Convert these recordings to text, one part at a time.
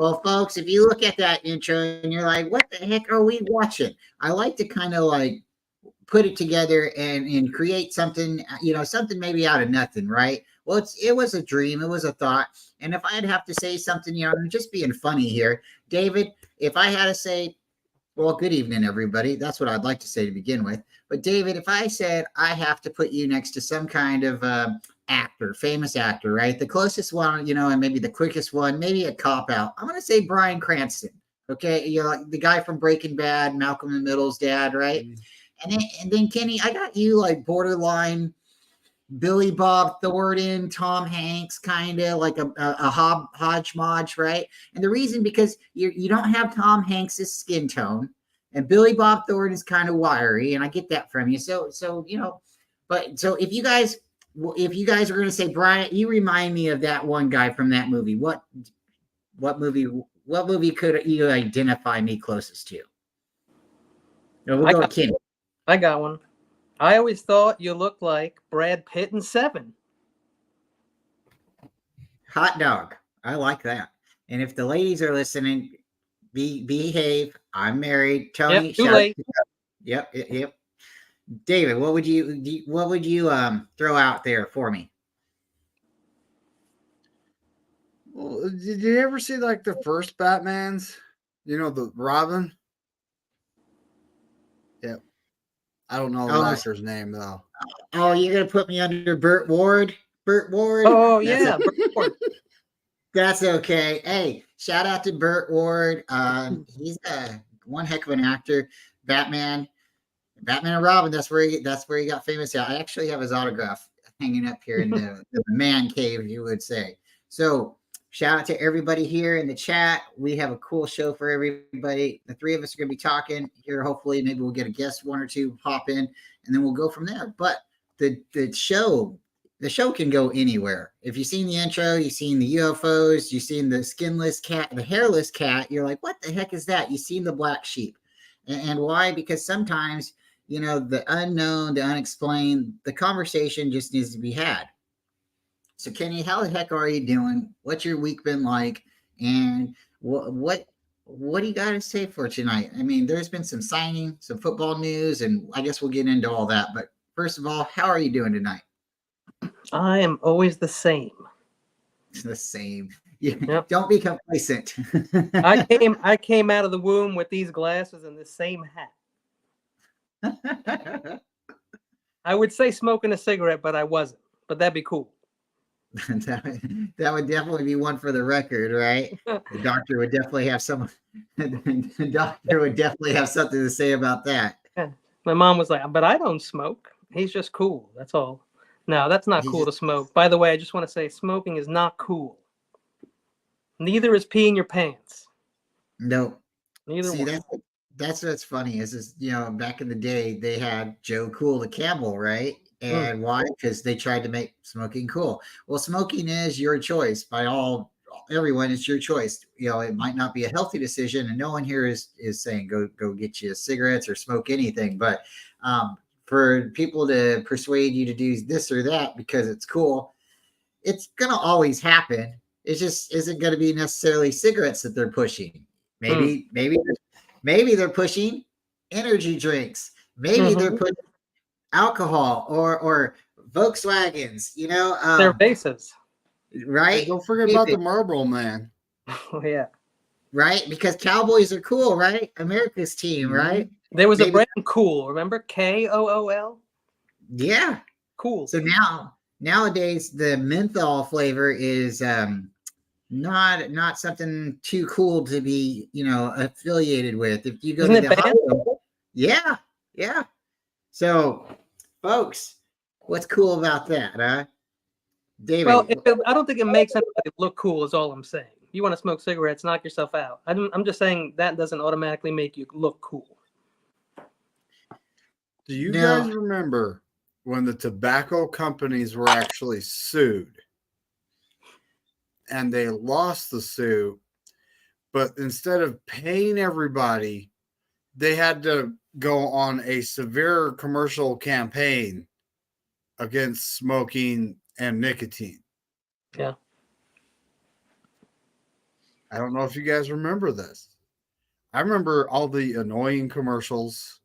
Well, folks, if you look at that intro and you're like, what the heck are we watching? I like to kind of like put it together and create something, something maybe out of nothing, right? Well, it was a dream, it was a thought. And if I'd have to say something, I'm just being funny here. David, if I had to say, well, good evening, everybody. That's what I'd like to say to begin with. But David, if I said I have to put you next to some kind of actor, famous actor, right? The closest one, and maybe the quickest one, maybe a cop out. I'm going to say Bryan Cranston. Okay, like the guy from Breaking Bad, Malcolm in the Middle's dad, right? And then Kenny, I got you like borderline Billy Bob Thornton, Tom Hanks, kind of like a hodgepodge, right? And the reason because you don't have Tom Hanks's skin tone, and Billy Bob Thornton is kind of wiry, and I get that from you. So but so if you guys are going to say Brian, you remind me of that one guy from that movie. What movie could you identify me closest to? No, we'll go with Kenny. I got one. I always thought you looked like Brad Pitt in Seven. Hot dog. I like that. And if the ladies are listening, behave. I'm married. Tony, yep, too late. Yep. David, what would you throw out there for me? Well, did you ever see like the first Batman's? The Robin? Yep. I don't know the actor's name though. Oh, you're gonna put me under Burt Ward? Burt Ward? Oh yeah, Burt Ward. That's okay. Hey, shout out to Burt Ward. He's one heck of an actor. Batman and Robin. That's where he got famous at. I actually have his autograph hanging up here in the man cave, you would say. So shout out to everybody here in the chat. We have a cool show for everybody. The three of us are going to be talking here. Hopefully, maybe we'll get a guest, one or two, hop in, and then we'll go from there. But the show can go anywhere. If you've seen the intro, you've seen the UFOs, you've seen the skinless cat, the hairless cat, you're like, what the heck is that? You've seen the black sheep. And why? Because sometimes, the unknown, the unexplained, the conversation just needs to be had. So, Kenny, how the heck are you doing? What's your week been like? And what do you got to say for tonight? I mean, there's been some signing, some football news, and I guess we'll get into all that. But first of all, how are you doing tonight? I am always the same. The same. Yep. Don't be complacent. I came out of the womb with these glasses and the same hat. I would say smoking a cigarette, but I wasn't. But that'd be cool. That would definitely be one for the record, right? The doctor would definitely have something to say about that. Yeah. My mom was like, but I don't smoke. He's just cool. That's all. No, that's not cool to smoke. By the way, I just want to say smoking is not cool. Neither is peeing your pants. No. Neither one. That's what's funny is back in the day they had Joe Cool the Camel, right? And why? Because they tried to make smoking cool. Well, smoking is your choice by everyone. It's your choice. It might not be a healthy decision, and no one here is saying go get you cigarettes or smoke anything. But for people to persuade you to do this or that because it's cool, it's gonna always happen. It just isn't going to be necessarily cigarettes that they're pushing. Maybe they're pushing energy drinks. Maybe they're pushing alcohol or Volkswagens, They're bases. Right? Hey, don't forget about the Marlboro Man. Oh, yeah. Right? Because Cowboys are cool, right? America's team, right? There was a brand Cool, remember? KOOL? Yeah. Cool. So nowadays the menthol flavor is not something too cool to be, affiliated with. If you go to the hospital, yeah. So, folks, what's cool about that, huh? David. Well, I don't think it makes anybody look cool. Is all I'm saying. You want to smoke cigarettes, knock yourself out. I'm just saying that doesn't automatically make you look cool. Do you guys remember when the tobacco companies were actually sued? And they lost the suit, but instead of paying everybody, they had to go on a severe commercial campaign against smoking and nicotine. Yeah. I don't know if you guys remember this. I remember all the annoying commercials.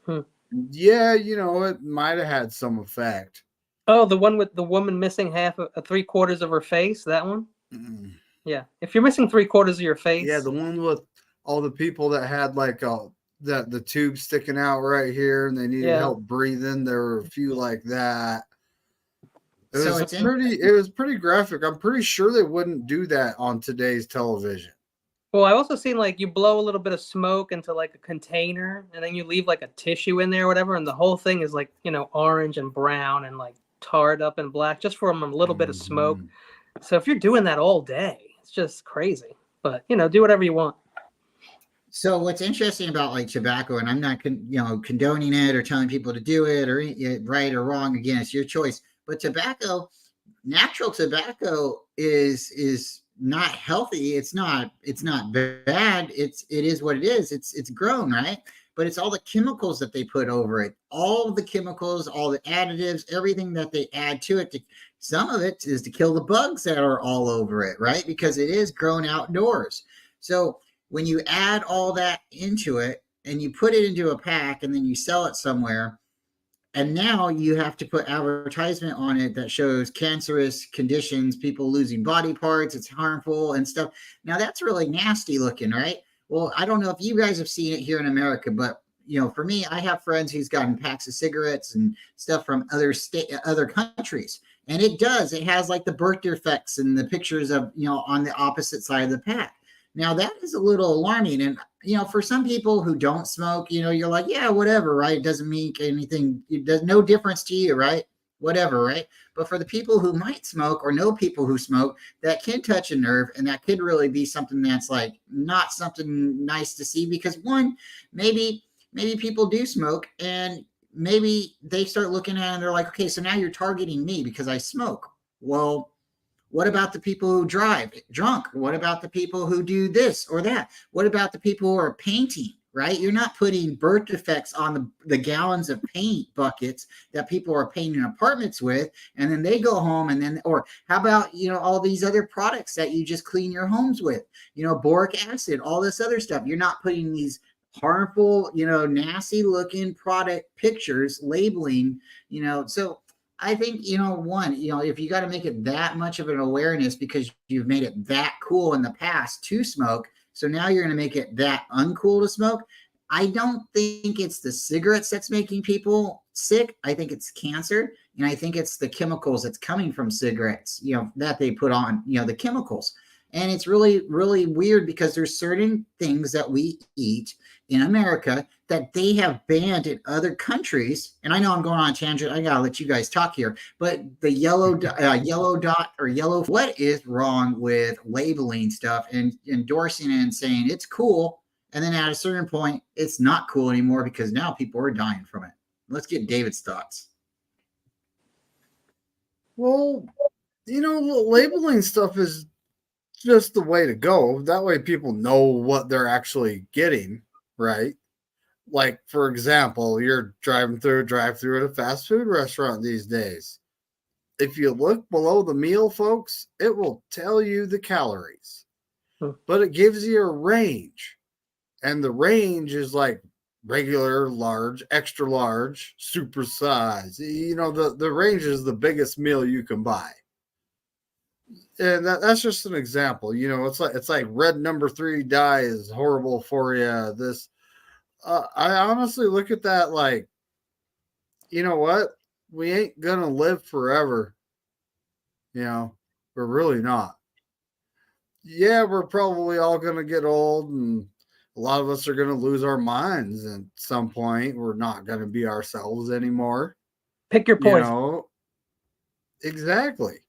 Hmm. Yeah, it might have had some effect. Oh, the one with the woman missing half of three-quarters of her face, that one? Mm. Yeah. If you're missing three-quarters of your Yeah, face. the one with all the people that had like the tube sticking out right here and they needed help breathing. There were a few like that. It So was pretty graphic. I'm pretty sure they wouldn't do that on today's television. Well, I also seen like you blow a little bit of smoke into like a container and then you leave like a tissue in there or whatever, and the whole thing is like, orange and brown and like tarred up and black just from a little bit of smoke. So if you're doing that all day, it's just crazy. But do whatever you want. So what's interesting about like tobacco, and I'm not condoning it or telling people to do it or right or wrong. Again, it's your choice. But tobacco, natural tobacco is not healthy. It's not bad. It is what it is. It's grown, right? But it's all the chemicals that they put over it, all the chemicals, all the additives, everything that they add to it. Some of it is to kill the bugs that are all over it, right? Because it is grown outdoors. So when you add all that into it and you put it into a pack and then you sell it somewhere, and now you have to put advertisement on it that shows cancerous conditions, people losing body parts, it's harmful and stuff. Now that's really nasty looking, right? Well, I don't know if you guys have seen it here in America, but for me, I have friends who's gotten packs of cigarettes and stuff from other countries. And it has like the birth defects and the pictures of, on the opposite side of the pack. Now that is a little alarming. And, for some people who don't smoke, you're like, yeah, whatever, right? It doesn't mean anything. It does no difference to you, right? Whatever, right? But for the people who might smoke or know people who smoke, that can touch a nerve, and that could really be something that's like not something nice to see, because one, maybe people do smoke and maybe they start looking at it and they're like, okay, so now you're targeting me because I smoke. Well, what about the people who drive drunk? What about the people who do this or that? What about the people who are painting, right? You're not putting birth defects on the gallons of paint buckets that people are painting apartments with, and then they go home or how about, all these other products that you just clean your homes with, boric acid, all this other stuff. You're not putting these harmful, nasty looking product pictures labeling, so I think, one, if you got to make it that much of an awareness because you've made it that cool in the past to smoke, so now you're going to make it that uncool to smoke. I don't think it's the cigarettes that's making people sick. I think it's cancer. And I think it's the chemicals that's coming from cigarettes, that they put on, the chemicals. And it's really, really weird because there's certain things that we eat in America that they have banned in other countries. And I know I'm going on a tangent. I got to let you guys talk here. But the yellow dot or yellow, what is wrong with labeling stuff and endorsing it and saying it's cool? And then at a certain point, it's not cool anymore because now people are dying from it. Let's get David's thoughts. Well, labeling stuff is just the way to go. That way people know what they're actually getting, right? Like, for example, you're driving through a drive-through at a fast food restaurant these days. If you look below the meal, folks, it will tell you the calories. But it gives you a range. And the range is like regular, large, extra large, super size. The range is the biggest meal you can buy. And that's just an example. It's like red number 3 dye is horrible for you. This, I honestly look at that like, you know what? We ain't gonna live forever. We're really not. Yeah, we're probably all gonna get old, and a lot of us are gonna lose our minds at some point. We're not gonna be ourselves anymore. Pick your poison. Exactly.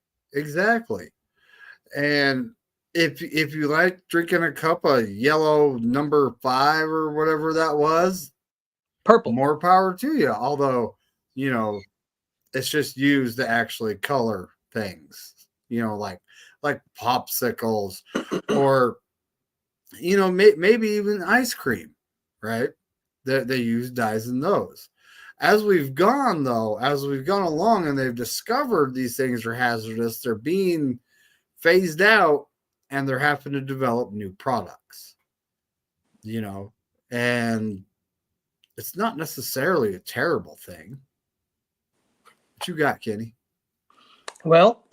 And if you like drinking a cup of yellow number 5 or whatever that was, purple, more power to you. Although, it's just used to actually color things, like popsicles or, maybe even ice cream, right? They use dyes in those. As we've gone along and they've discovered these things are hazardous, they're being phased out. and they're having to develop new products, and it's not necessarily a terrible thing. What you got, Kenny? Well,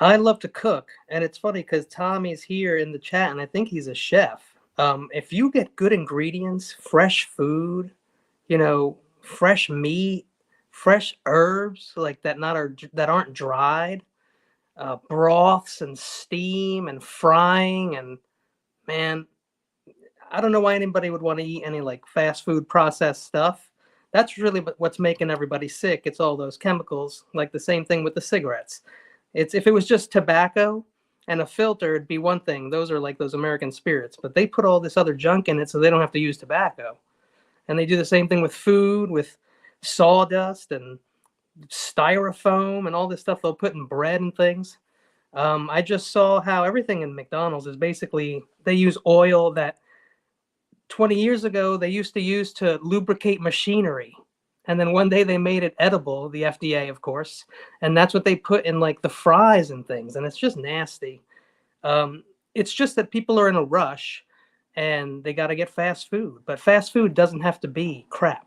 I love to cook, and it's funny because Tommy's here in the chat, and I think he's a chef. If you get good ingredients, fresh food, fresh meat, fresh herbs like that aren't dried, broths and steam and frying, and man, I don't know why anybody would want to eat any like fast food processed stuff. That's really what's making everybody sick. It's all those chemicals, like the same thing with the cigarettes. It's if it was just tobacco and a filter, it'd be one thing. Those are like those American spirits, but they put all this other junk in it so they don't have to use tobacco. And they do the same thing with food, with sawdust and styrofoam and all this stuff they'll put in bread and things. I just saw how everything in McDonald's is basically they use oil that 20 years ago they used to use to lubricate machinery. And then one day they made it edible, the FDA, of course. And that's what they put in like the fries and things. And it's just nasty. It's just that people are in a rush and they got to get fast food. But fast food doesn't have to be crap.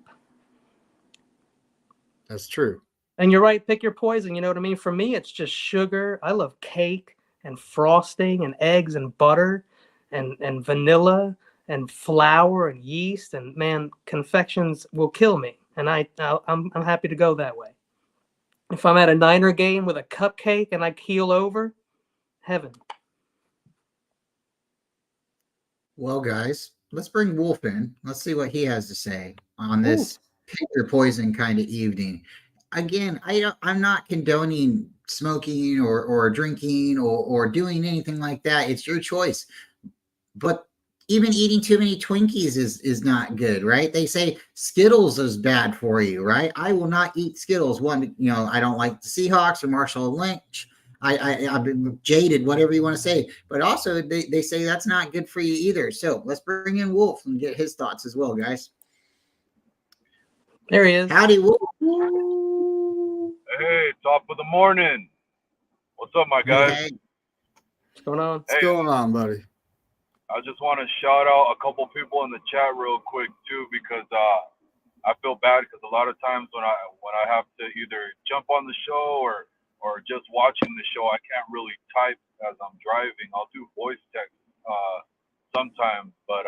That's true. And you're right, pick your poison. You know what I mean? For me, it's just sugar. I love cake and frosting and eggs and butter and vanilla and flour and yeast. And man, confections will kill me. And I'm happy to go that way. If I'm at a Niner game with a cupcake and I keel over, heaven. Well, guys, let's bring Wolf in. Let's see what he has to say on this pick your poison kind of evening. Again, I'm not condoning smoking or drinking or doing anything like that. It's your choice. But even eating too many Twinkies is not good, right? They say Skittles is bad for you, right? I will not eat Skittles. One, I don't like the Seahawks or Marshall Lynch. I've been jaded, whatever you want to say. But also, they say that's not good for you either. So let's bring in Wolf and get his thoughts as well, guys. There he is. Howdy, Wolf. Hey, top of the morning. What's up, my guys? Hey. What's going on? What's going on, buddy? I just want to shout out a couple people in the chat real quick too, because I feel bad because a lot of times when I have to either jump on the show or just watching the show, I can't really type as I'm driving. I'll do voice text sometimes, but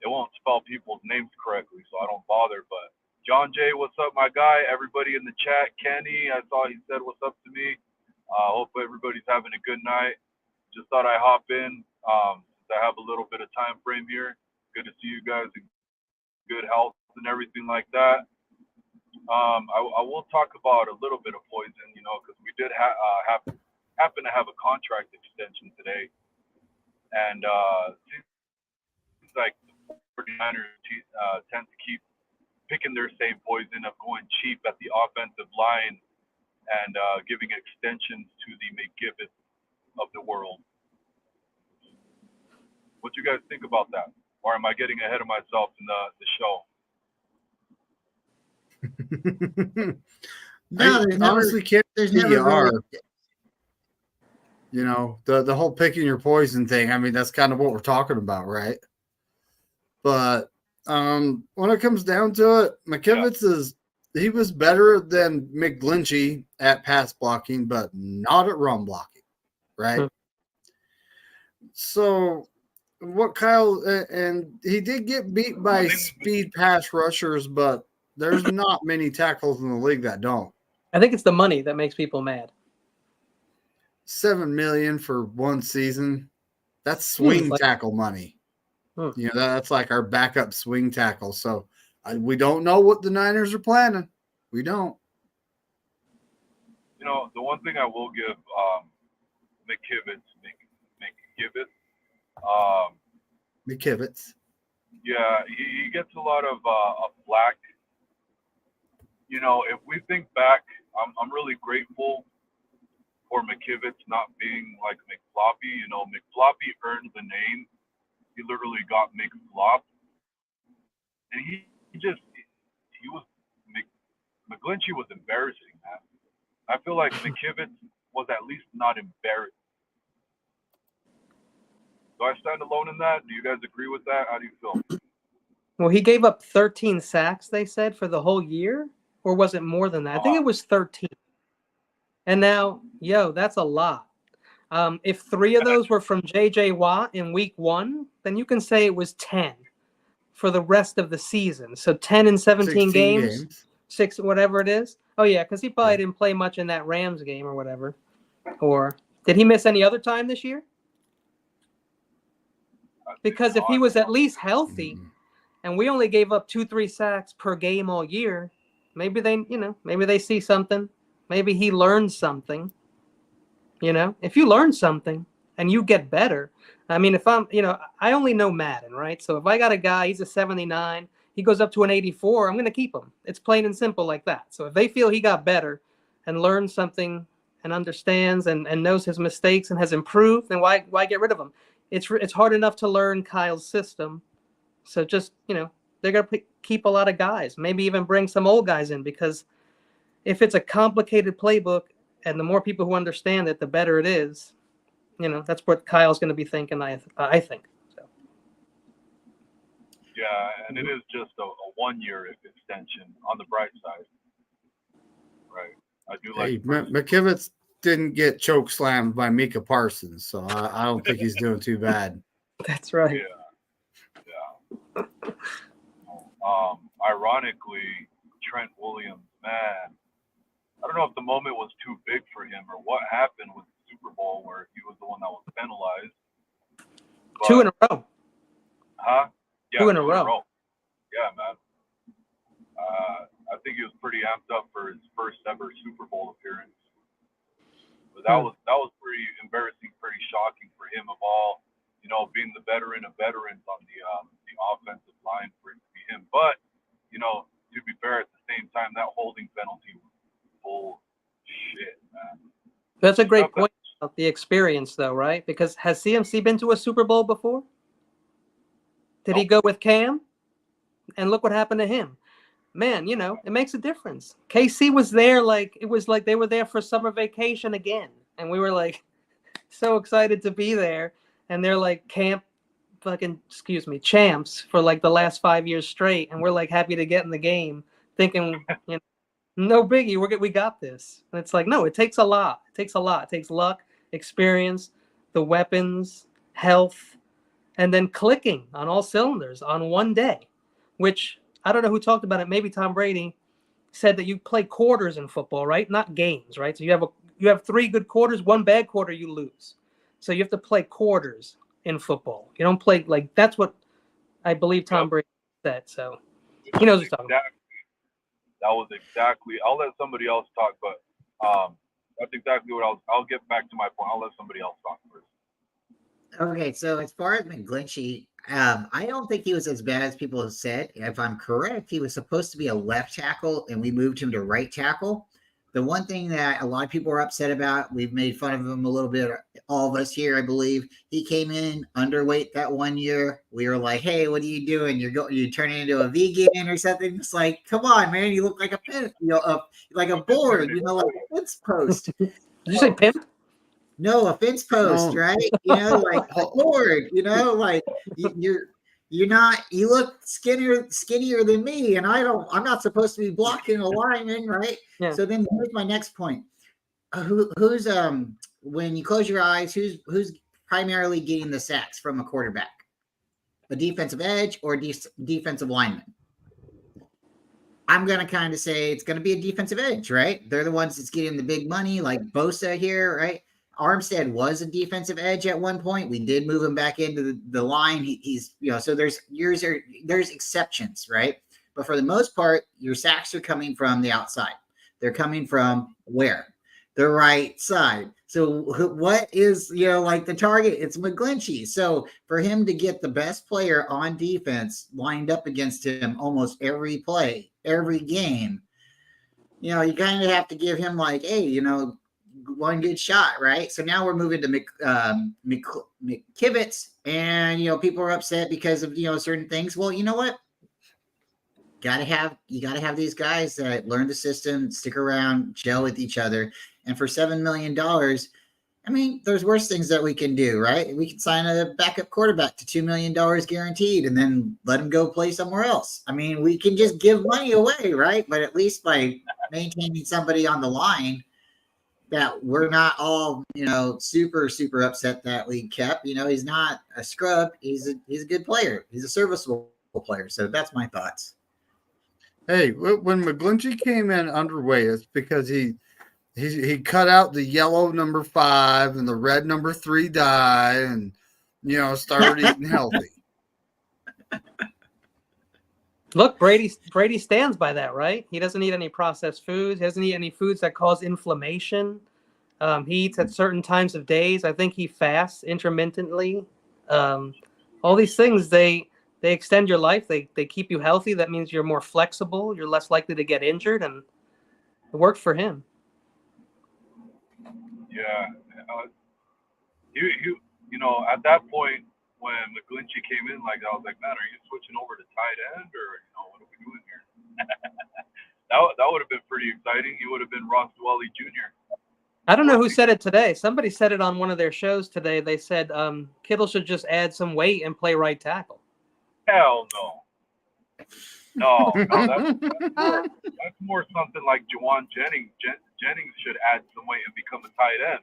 it won't spell people's names correctly, so I don't bother. But John Jay, what's up, my guy? Everybody in the chat, Kenny, I saw he said what's up to me. Hope everybody's having a good night. Just thought I'd hop in. I have a little bit of time frame here. Good to see you guys in good health and everything like that. I will talk about a little bit of poison, because we did happen to have a contract extension today, and seems like the 49ers tend to keep picking their same poison of going cheap at the offensive line and giving extensions to the McGibbets of the world. What you guys think about that? Or am I getting ahead of myself in the show? No, honestly, there's never the whole picking your poison thing. I mean, that's kind of what we're talking about, right? But when it comes down to it, McKivitz he was better than McGlinchey at pass blocking, but not at run blocking, right? So what Kyle, and he did get beat by speed pass rushers, but there's not many tackles in the league that don't. I think it's the money that makes people mad. $7 million for one season. That's swing tackle money. That's like our backup swing tackle. So we don't know what the Niners are planning. We don't. The one thing I will give McKivitz. McKivitz. Yeah, he gets a lot of flack. If we think back, I'm really grateful for McKivitz not being like McFloppy. McFloppy earned the name. He literally got McFlop, and he was McGlinchey was embarrassing, man. I feel like McKivitz was at least not embarrassed. Do I stand alone in that? Do you guys agree with that? How do you feel? Well, he gave up 13 sacks, they said, for the whole year, or was it more than that? I think it was 13. And now, that's a lot. If 3 of those were from J.J. Watt in week 1, then you can say it was 10 for the rest of the season. So 10 in 17 games, 6, whatever it is. Oh, yeah, because he probably didn't play much in that Rams game or whatever. Or did he miss any other time this year? Because if he was at least healthy and we only gave up 2-3 sacks per game all year, maybe they see something. Maybe he learned something. If you learn something and you get better, I mean, if I only know Madden, right? So if I got a guy, he's a 79, he goes up to an 84, I'm going to keep him. It's plain and simple like that. So if they feel he got better and learned something and understands and knows his mistakes and has improved, then why get rid of him? It's hard enough to learn Kyle's system. So just, they're going to keep a lot of guys, maybe even bring some old guys in, because if it's a complicated playbook and the more people who understand it, the better it is. That's what Kyle's going to be thinking, I think. So. Yeah, and it is just a 1-year extension on the bright side. Right. I do like McKivitz didn't get choke slammed by Micah Parsons, so I don't think he's doing too bad. That's right. Yeah. Ironically, Trent Williams, man, I don't know if the moment was too big for him or what happened with the Super Bowl where he was the one that was penalized. But, 2 in a row. Huh? Yeah, 2 in a row. Yeah, man. I think he was pretty amped up for his first ever Super Bowl appearance. But that was pretty embarrassing, pretty shocking for him of all, being the veteran of veterans on the offensive line for it to be him. But, to be fair, at the same time, that holding penalty was bullshit, man. That's a great point about the experience, though, right? Because has CMC been to a Super Bowl before? Did he go with Cam? And look what happened to him. Man, it makes a difference. KC was there it was like they were there for summer vacation again. And we were like so excited to be there. And they're like champs for like the last 5 years straight. And we're like happy to get in the game, thinking, no biggie, we got this. And it's like, no, it takes a lot. It takes luck, experience, the weapons, health, and then clicking on all cylinders on one day, which I don't know who talked about it. Maybe Tom Brady said that you play quarters in football, right? Not games, right? So you have 3 good quarters, 1 bad quarter, you lose. So you have to play quarters in football. You don't play that's what I believe Tom Brady said. So he knows what he's talking about. That was exactly. I'll let somebody else talk, but that's exactly what I'll get back to my point. I'll let somebody else talk first. Okay, so as far as McGlinchey, I don't think he was as bad as people have said. If I'm correct, he was supposed to be a left tackle, and we moved him to right tackle. The one thing that a lot of people are upset about, we've made fun of him a little bit, all of us here, I believe. He came in underweight that 1 year. We were like, "Hey, what are you doing? You're turning into a vegan or something?" It's like, come on, man, you look like a pimp, like a board, like a fence post. Did you say pimp? No, a fence post, right? Like a board. Like you're not. You look skinnier than me, and I'm not supposed to be blocking a lineman, right? Yeah. So then here's my next point. Who's when you close your eyes, who's primarily getting the sacks from a quarterback? A defensive edge or defensive lineman? I'm going to kind of say it's going to be a defensive edge, right? They're the ones that's getting the big money, like Bosa here, right? Armstead was a defensive edge at one point. We did move him back into the line. He's, so there's exceptions, right? But for the most part, your sacks are coming from the outside. They're coming from where? The right side. So what is, like the target? It's McGlinchey. So for him to get the best player on defense lined up against him almost every play, every game, you kind of have to give him like, hey, one good shot, right? So now we're moving to McKivitz, and people are upset because of certain things. Well, you know what? You gotta have these guys that learn the system, stick around, gel with each other, and for $7 million, I mean, there's worse things that we can do, right? We can sign a backup quarterback to $2 million guaranteed and then let him go play somewhere else. I mean, we can just give money away, right? But at least by maintaining somebody on the line that we're not all, super, super upset that we kept. He's not a scrub. He's a good player. He's a serviceable player. So that's my thoughts. Hey, when McGlinchey came in underweight, it's because he cut out the yellow number 5 and the red number 3 dye and, started eating healthy. Look, Brady stands by that, right? He doesn't eat any processed foods. He doesn't eat any foods that cause inflammation. He eats at certain times of days. I think he fasts intermittently. All these things, they extend your life. They keep you healthy. That means you're more flexible. You're less likely to get injured, and it worked for him. Yeah. At that point, when McGlinchey came in like that, I was like, man, are you switching over to tight end or, what are we doing here? that would have been pretty exciting. He would have been Ross Dwelly Jr. I don't know who said it today. Somebody said it on one of their shows today. They said Kittle should just add some weight and play right tackle. Hell no. No, that's more something like Jawan Jennings. Jennings should add some weight and become a tight end.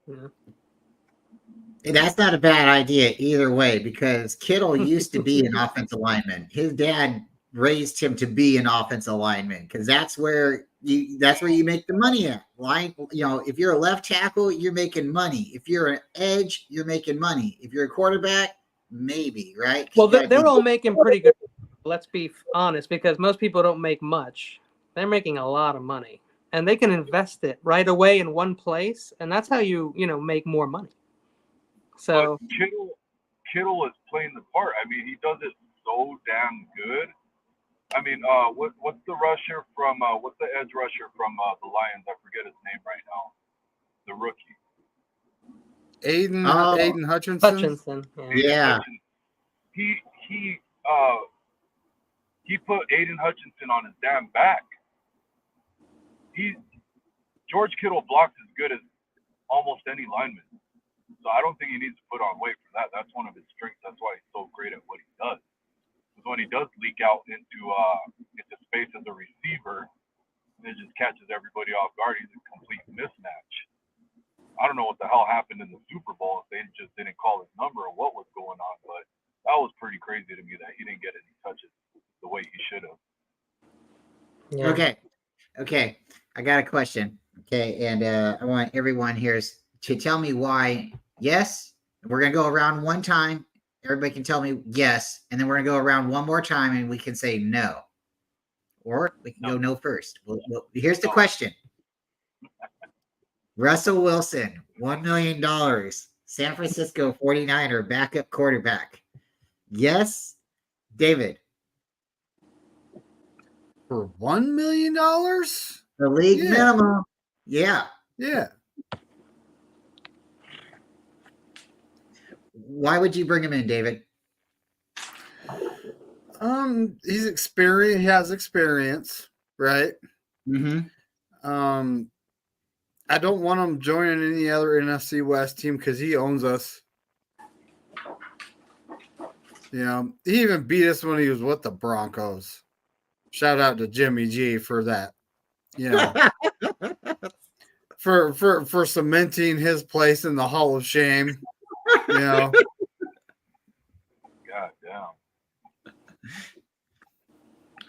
Yeah. That's not a bad idea either way, because Kittle used to be an offensive lineman. His dad raised him to be an offensive lineman because that's where you make the money at. If you're a left tackle, you're making money. If you're an edge, you're making money. If you're a quarterback, maybe, right? Well, they're all making pretty good. Let's be honest, because most people don't make much. They're making a lot of money, and they can invest it right away in one place, and that's how you make more money. So but Kittle is playing the part. I mean, he does it so damn good. I mean, what's the rusher from what's the edge rusher from the Lions? I forget his name right now. The rookie. Aiden Hutchinson. Yeah. He put Aiden Hutchinson on his damn back. George Kittle blocks as good as almost any lineman. So I don't think he needs to put on weight for that. That's one of his strengths. That's why he's so great at what he does. Because when he does leak out into space as a receiver, and it just catches everybody off guard. He's a complete mismatch. I don't know what the hell happened in the Super Bowl if they just didn't call his number or what was going on, but that was pretty crazy to me that he didn't get any touches the way he should have. yeah. Okay. I got a question. Okay, and I want everyone here to tell me why. Yes, we're gonna go around one time. Everybody can tell me yes, and then we're gonna go around one more time, and we can say no, or we can go no first. Here's the question: Russell Wilson, $1 million, San Francisco 49er backup quarterback. Yes, David. For $1 million? The league minimum. Yeah. Yeah. Why would you bring him in, David? He's experienced. He has experience, right? Mm-hmm. I don't want him joining any other NFC West team because he owns us. He even beat us when he was with the Broncos. Shout out to Jimmy G for that. For cementing his place in the Hall of Shame. God damn.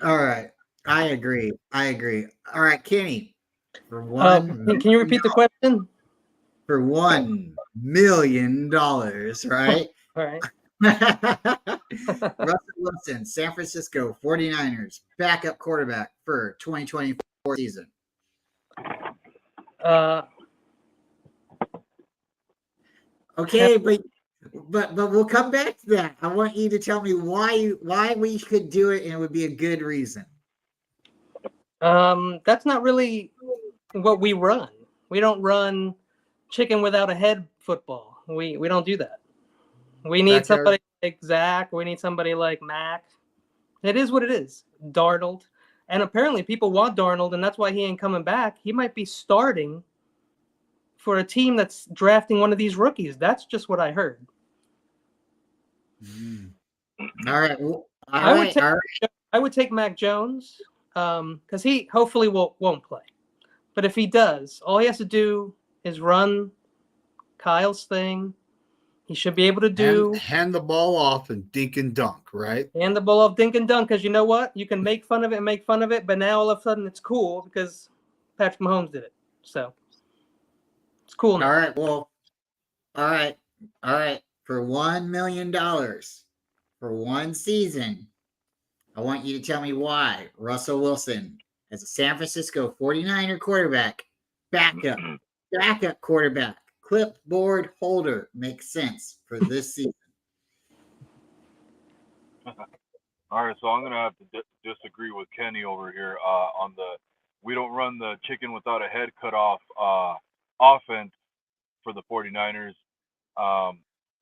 All right. I agree. All right, Kenny. For can you repeat the question? For $1 million, right? All right. Russell Wilson, San Francisco 49ers, backup quarterback for 2024 season. Okay, but we'll come back to that. I want you to tell me why we could do it, and it would be a good reason. That's not really what we run. We don't run chicken without a head football. We don't do that. We need somebody like Zach. We need somebody like Mac. It is what it is. Darnold. And apparently people want Darnold, and that's why he ain't coming back. He might be starting for a team that's drafting one of these rookies. That's just what I heard. All right. Well, I would take Mac Jones because he hopefully won't play. But if he does, all he has to do is run Kyle's thing. He should be able to do hand the ball off and dink and dunk, right? hand the ball off, dink and dunk. Because you know what, you can make fun of it, but now all of a sudden it's cool because Patrick Mahomes did it. So it's cool now. All right. Well, all right. For $1 million for one season, I want you to tell me why Russell Wilson, as a San Francisco 49er quarterback, backup quarterback, clipboard holder, makes sense for this season. All right, so I'm gonna have to disagree with Kenny over here on the we don't run the chicken without a head cut off offense for the 49ers.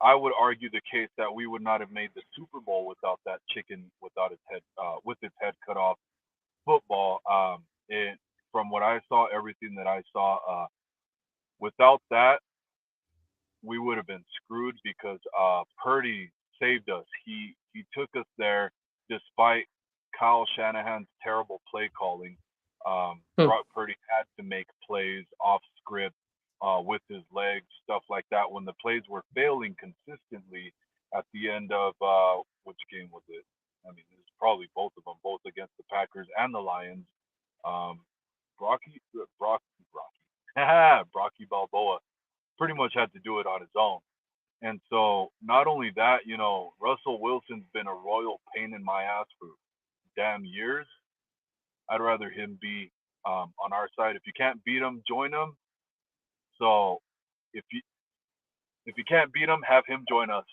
I would argue the case that we would not have made the Super Bowl without that chicken without its head with its head cut off football. From what I saw, everything that I saw, without that, we would have been screwed because Purdy saved us. He took us there despite Kyle Shanahan's terrible play calling. Brock Purdy had to make plays off script with his legs, stuff like that. When the plays were failing consistently at the end of which game was it? I mean, it was probably both of them, both against the Packers and the Lions. Brocky Balboa pretty much had to do it on his own. And so not only that, Russell Wilson's been a royal pain in my ass for damn years. I'd rather him be on our side. If you can't beat him, join him. So if you can't beat him, have him join us.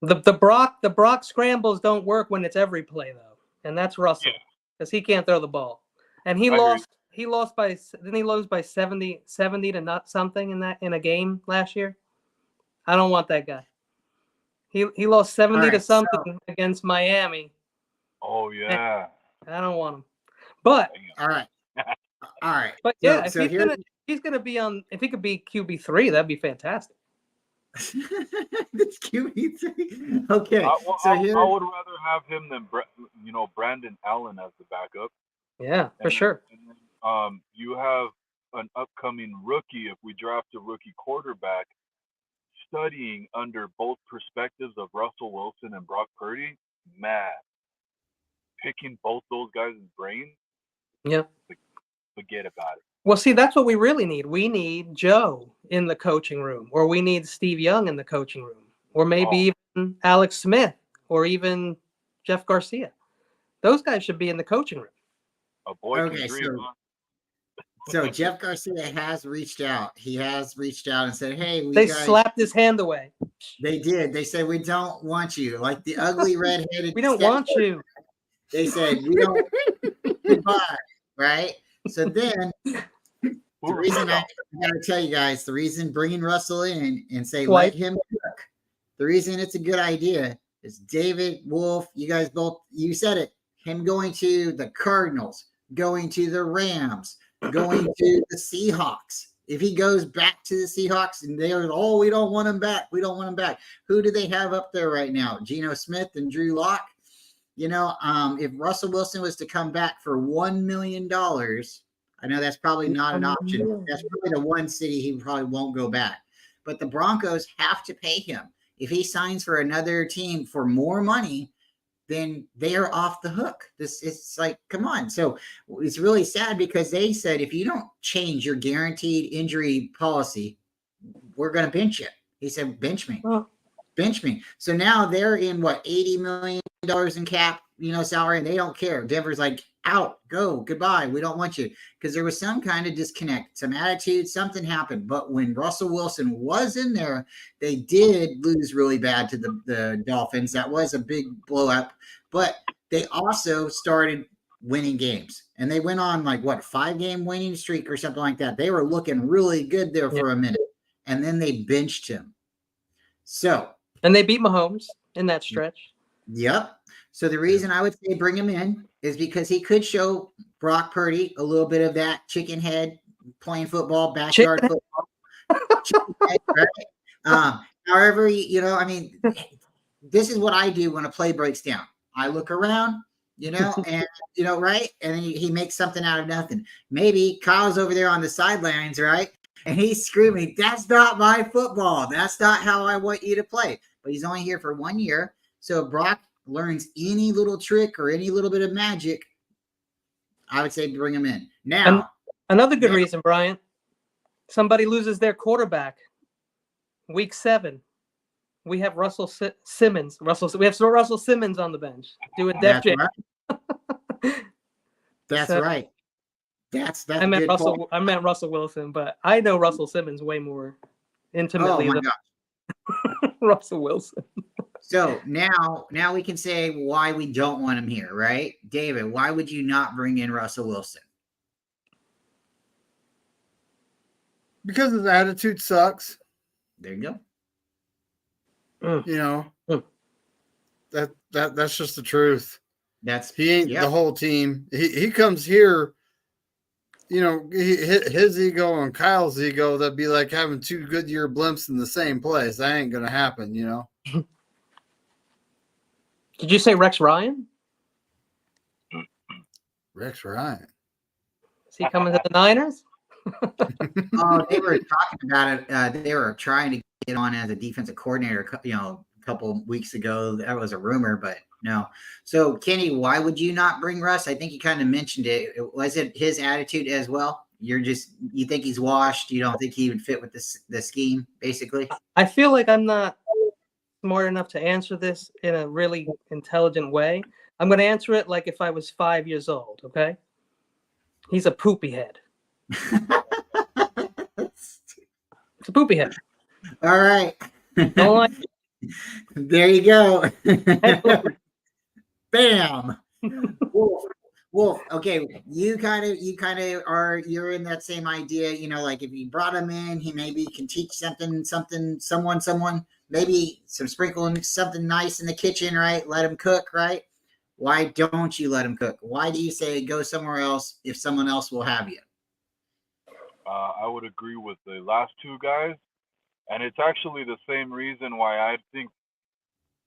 The Brock scrambles don't work when it's every play though, and that's Russell because he can't throw the ball, and he lost by 70 to not something in a game last year. I don't want that guy. He lost 70 to something against Miami. Oh yeah. I don't want him. But all right. But yeah, if he could be QB3, that'd be fantastic. This QB3. Okay. I would rather have him than Brandon Allen as the backup. Yeah, for sure. And then, you have an upcoming rookie. If we draft a rookie quarterback, studying under both perspectives of Russell Wilson and Brock Purdy, man, picking both those guys' brains, forget about it. Well, see, that's what we really need. We need Joe in the coaching room, or we need Steve Young in the coaching room, or maybe even Alex Smith, or even Jeff Garcia. Those guys should be in the coaching room. A boy can dream, So Jeff Garcia has reached out. He has reached out and said, "Hey, they slapped his hand away." They did. They said, "We don't want you." Like the ugly redheaded. We don't want you. They said, "We don't." Goodbye. Right. So then, the reason I got to tell you guys, the reason bringing Russell in and say let him cook, the reason it's a good idea is David Wolf. You guys both, you said it. Him going to the Cardinals, going to the Rams, going to the Seahawks. If he goes back to the Seahawks and they're, we don't want him back. We don't want him back. Who do they have up there right now? Geno Smith and Drew Lock. If Russell Wilson was to come back for $1 million, I know that's probably not an option. That's probably the one city he probably won't go back. But the Broncos have to pay him. If he signs for another team for more money, then they are off the hook. It's like, come on. So it's really sad because they said, if you don't change your guaranteed injury policy, we're going to bench you. He said, bench me. Bench me. So now they're in $80 million in cap, salary, and they don't care. Denver's like, out, go, goodbye. We don't want you. Because there was some kind of disconnect, some attitude, something happened. But when Russell Wilson was in there, they did lose really bad to the Dolphins. That was a big blow up. But they also started winning games. And they went on 5-game winning streak or something like that. They were looking really good there for a minute. And then they benched him. And they beat Mahomes in that stretch. Yep. So the reason I would say bring him in is because he could show Brock Purdy a little bit of that chicken head, playing football, backyard Chicken. football. Right? However, I mean, this is what I do when a play breaks down. I look around, and right, and then he makes something out of nothing. Maybe Kyle's over there on the sidelines, right, and he's screaming, "That's not my football. That's not how I want you to play." But he's only here for 1 year, so if Brock learns any little trick or any little bit of magic, I would say bring him in now. And another good reason, Brian. Somebody loses their quarterback. Week 7. We have Russell Simmons. We have Russell Simmons on the bench doing Def Jam. Right. That's right. That's I meant Russell Wilson, but I know Russell Simmons way more intimately than Russell Wilson. So now we can say why we don't want him here, right? David, why would you not bring in Russell Wilson? Because his attitude sucks. There you go. That's just the truth. He ain't the whole team. He comes here, his ego and Kyle's ego, that'd be like having 2 Goodyear blimps in the same place. That ain't gonna happen, Did you say Rex Ryan? Rex Ryan. Is he coming to the Niners? Oh, they were talking about it. They were trying to get on as a defensive coordinator, a couple weeks ago. That was a rumor, but no. So, Kenny, why would you not bring Russ? I think you kind of mentioned it. Was it his attitude as well? You think he's washed? You don't think he would fit with the scheme, basically? I feel like I'm not smart enough to answer this in a really intelligent way. I'm going to answer it like if I was 5 years old, okay? He's a poopy head. It's a poopy head. All right. Don't like it. There you go. Bam. Wolf. Okay, you kind of you're in that same idea. Like if you brought him in, he maybe can teach someone, maybe some sprinkling something nice in the kitchen, right? Let him cook, right? Why don't you let him cook? Why do you say go somewhere else if someone else will have you? I would agree with the last 2 guys, and it's actually the same reason why I think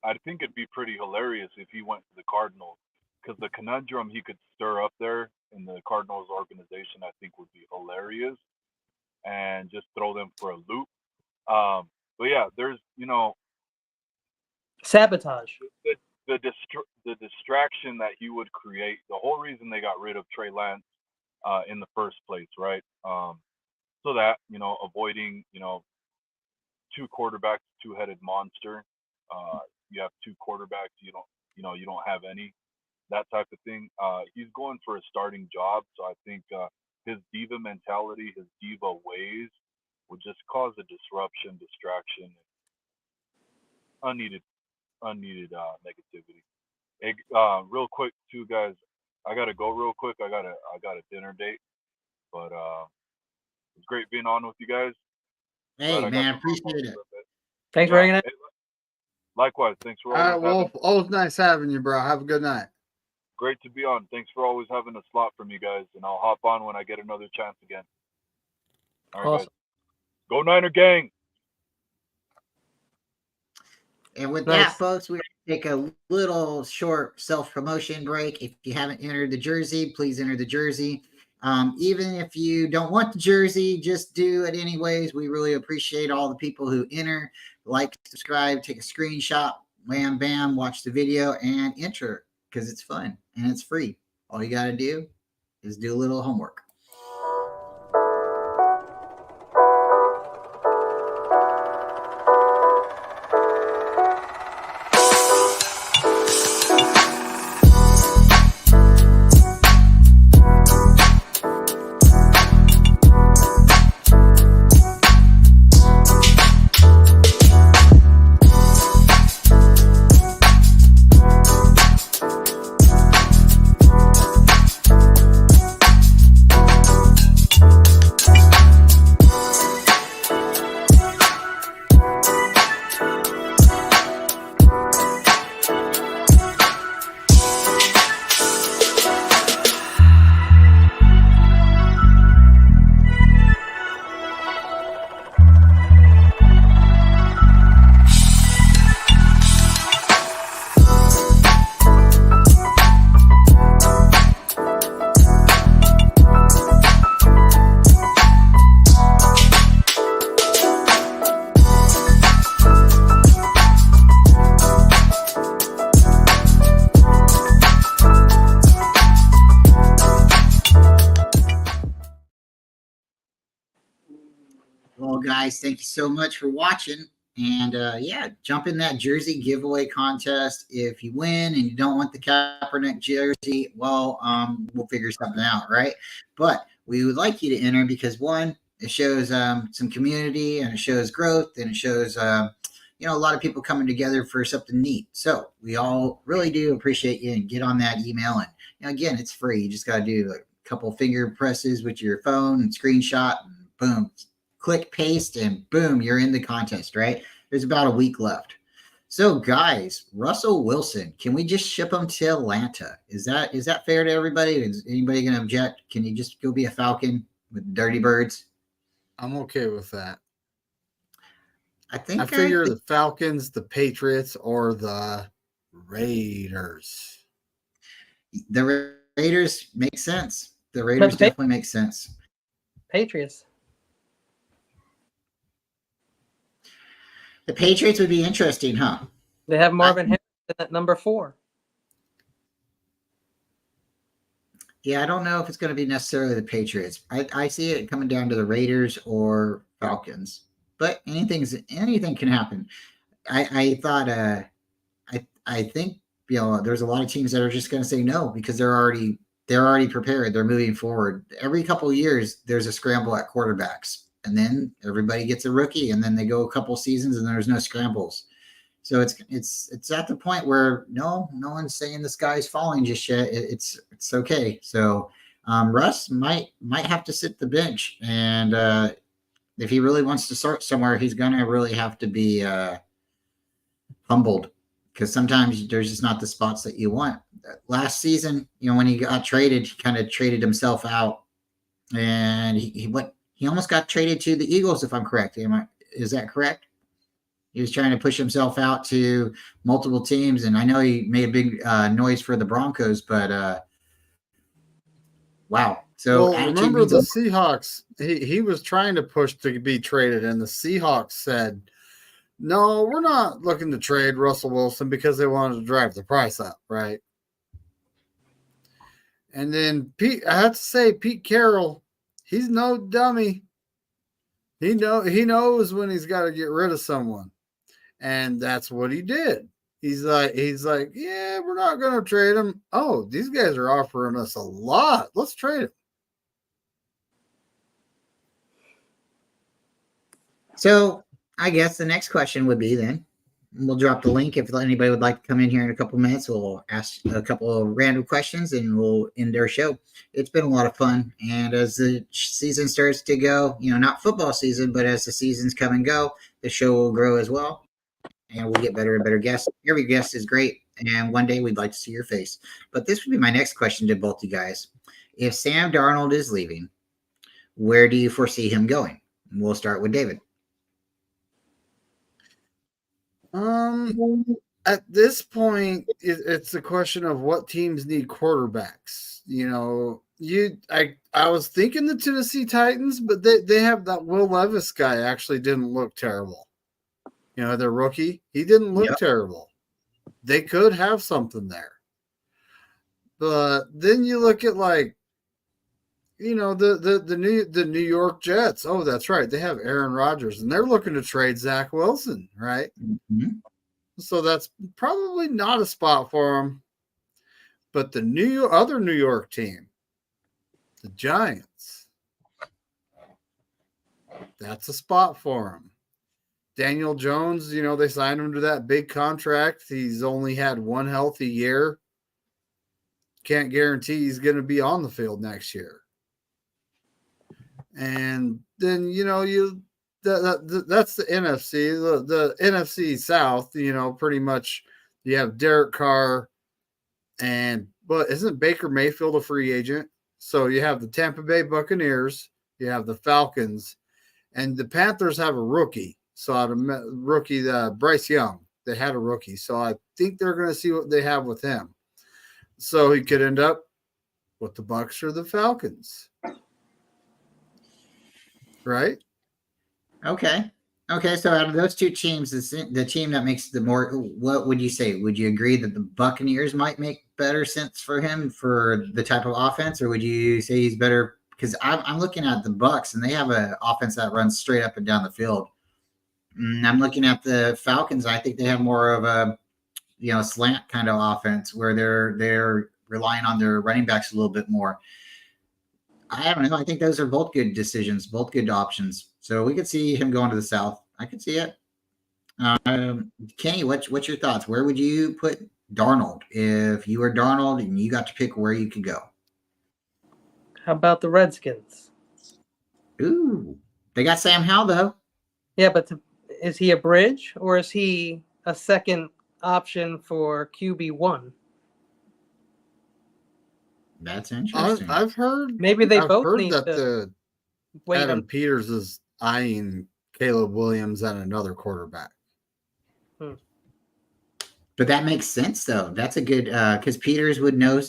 it'd be pretty hilarious if he went to the Cardinals, because the conundrum he could stir up there in the Cardinals organization, I think, would be hilarious, and just throw them for a loop. But yeah, there's sabotage. The distraction that he would create. The whole reason they got rid of Trey Lance in the first place, right? So that avoiding 2 quarterbacks, 2-headed monster. You have 2 quarterbacks, you don't have any, that type of thing. He's going for a starting job, so I think his diva mentality, his diva ways, would just cause a distraction, unneeded negativity. Hey, real quick, too, guys, I gotta go real quick. I got a dinner date, but it's great being on with you guys. Hey, man, appreciate it. Thanks for hanging out. Likewise, thanks for all right. Well, always nice having you, bro. Have a good night. Great to be on. Thanks for always having a slot from you guys, and I'll hop on when I get another chance again. All right, awesome. Guys. Go Niner gang! And with that, folks, we're going to take a little short self-promotion break. If you haven't entered the jersey, please enter the jersey. Even if you don't want the jersey, just do it anyways. We really appreciate all the people who enter. Like, subscribe, take a screenshot, wham, bam, watch the video, and enter because it's fun and it's free. All you got to do is do a little homework. guys, thank you so much for watching. And yeah, jump in that jersey giveaway contest. If you win and you don't want the Kaepernick jersey, well, we'll figure something out, right? But we would like you to enter because one, it shows some community and it shows growth and it shows a lot of people coming together for something neat. So we all really do appreciate you and get on that email. And again, it's free. You just got to do a couple finger presses with your phone and screenshot and boom, click paste and boom, you're in the contest, right? There's about a week left. So guys, Russell Wilson, can we just ship him to Atlanta? Is that fair to everybody? Is anybody going to object? Can you just go be a Falcon with Dirty Birds? I'm okay with that. I figure the Falcons, the Patriots, or the Raiders. The Raiders make sense. The Raiders definitely make sense. Patriots. The Patriots would be interesting, huh? They have Marvin Harrison at number 4. Yeah, I don't know if it's going to be necessarily the Patriots. I see it coming down to the Raiders or Falcons. But anything can happen. I thought I think there's a lot of teams that are just going to say no because they're already prepared. They're moving forward. Every couple of years, there's a scramble at quarterbacks, and then everybody gets a rookie, and then they go a couple seasons, and there's no scrambles. So it's at the point where no one's saying the sky's falling just yet. It's okay. So Russ might have to sit the bench, and if he really wants to start somewhere, he's going to really have to be humbled because sometimes there's just not the spots that you want. Last season, when he got traded, he kind of traded himself out, and he almost got traded to the Eagles, if I'm correct. Is that correct? He was trying to push himself out to multiple teams, and I know he made a big noise for the Broncos, but wow. So remember the Seahawks, he was trying to push to be traded, and the Seahawks said, no, we're not looking to trade Russell Wilson because they wanted to drive the price up, right? And then I have to say, Pete Carroll, he's no dummy. He knows when he's got to get rid of someone. And that's what he did. He's like, yeah, we're not going to trade him. Oh, these guys are offering us a lot. Let's trade him. So I guess the next question would be then, we'll drop the link if anybody would like to come in here in a couple of minutes. We'll ask a couple of random questions and we'll end our show. It's been a lot of fun. And as the season starts to go, not football season, but as the seasons come and go, the show will grow as well. And we'll get better and better guests. Every guest is great. And one day we'd like to see your face. But this would be my next question to both you guys. If Sam Darnold is leaving, where do you foresee him going? And we'll start with David. At this point, it's a question of what teams need quarterbacks. I was thinking the Tennessee Titans, but they have that Will Levis guy actually didn't look terrible. Their rookie, he didn't look terrible. They could have something there. But then you look at the New York Jets. Oh, that's right. They have Aaron Rodgers, and they're looking to trade Zach Wilson, right? Mm-hmm. So that's probably not a spot for him. But the other New York team, the Giants, that's a spot for him. Daniel Jones, they signed him to that big contract. He's only had one healthy year. Can't guarantee he's going to be on the field next year. And then, that's the NFC. The NFC South, pretty much you have Derek Carr but isn't Baker Mayfield a free agent? So you have the Tampa Bay Buccaneers, you have the Falcons, and the Panthers have a rookie. So Bryce Young, they had a rookie. So I think they're going to see what they have with him. So he could end up with the Bucs or the Falcons. Right? Okay. So out of those two teams, the team that makes what would you say? Would you agree that the Buccaneers might make better sense for him for the type of offense, or would you say he's better because I'm looking at the Bucks and they have an offense that runs straight up and down the field. I'm looking at the Falcons. I think they have more of a slant kind of offense where they're relying on their running backs a little bit more. I don't know. I think those are both good decisions, both good options. So we could see him going to the South. I could see it. Kenny, what's your thoughts? Where would you put Darnold if you were Darnold and you got to pick where you could go? How about the Redskins? Ooh, they got Sam Howell though. Yeah, but is he a bridge or is he a second option for QB1? That's interesting. I've heard Maybe they both heard need that to the wait Adam on. Peters is eyeing Caleb Williams and another quarterback. But that makes sense though. That's a good because Peters would know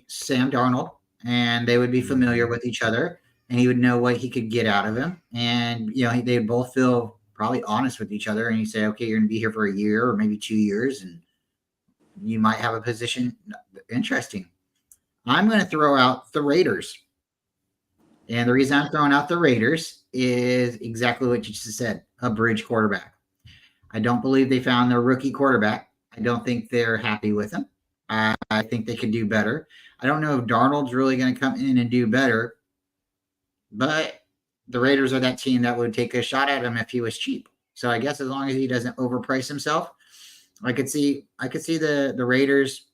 Sam Darnold and they would be familiar with each other and he would know what he could get out of him. And they both feel probably honest with each other and you say, okay, you're gonna be here for a year or maybe 2 years and you might have a position. Interesting. I'm going to throw out the Raiders. And the reason I'm throwing out the Raiders is exactly what you just said, a bridge quarterback. I don't believe they found their rookie quarterback. I don't think they're happy with him. I think they could do better. I don't know if Darnold's really going to come in and do better, but the Raiders are that team that would take a shot at him if he was cheap. So I guess as long as he doesn't overprice himself, I could see the Raiders.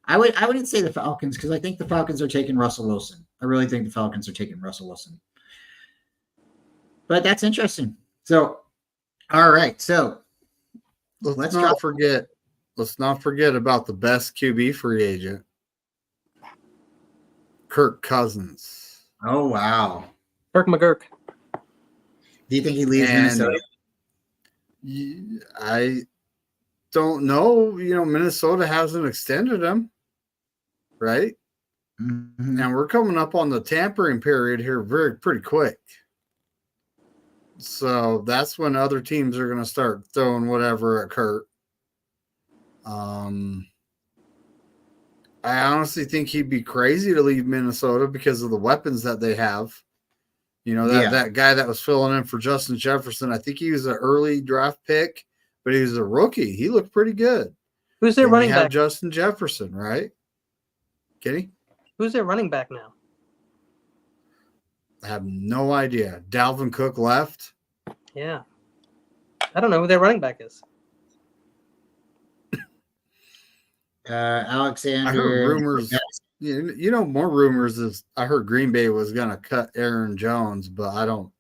I wouldn't say the Falcons because I think the Falcons are taking Russell Wilson. I really think the Falcons are taking Russell Wilson. But that's interesting. So, all right. So let's not forget about the best QB free agent, Kirk Cousins. Oh wow, Kirk McGurk. Do you think he leaves Minnesota? I don't know. Minnesota hasn't extended him, right? Mm-hmm. And we're coming up on the tampering period here pretty quick. So that's when other teams are going to start throwing whatever at Kurt. I honestly think he'd be crazy to leave Minnesota because of the weapons that they have. That guy that was filling in for Justin Jefferson, I think he was an early draft pick, but he was a rookie. He looked pretty good. Who's their running back? Justin Jefferson, right? Kenny? Who's their running back now? I have no idea. Dalvin Cook left. Yeah. I don't know who their running back is. Alexander. I heard rumors. More rumors is I heard Green Bay was going to cut Aaron Jones, but I don't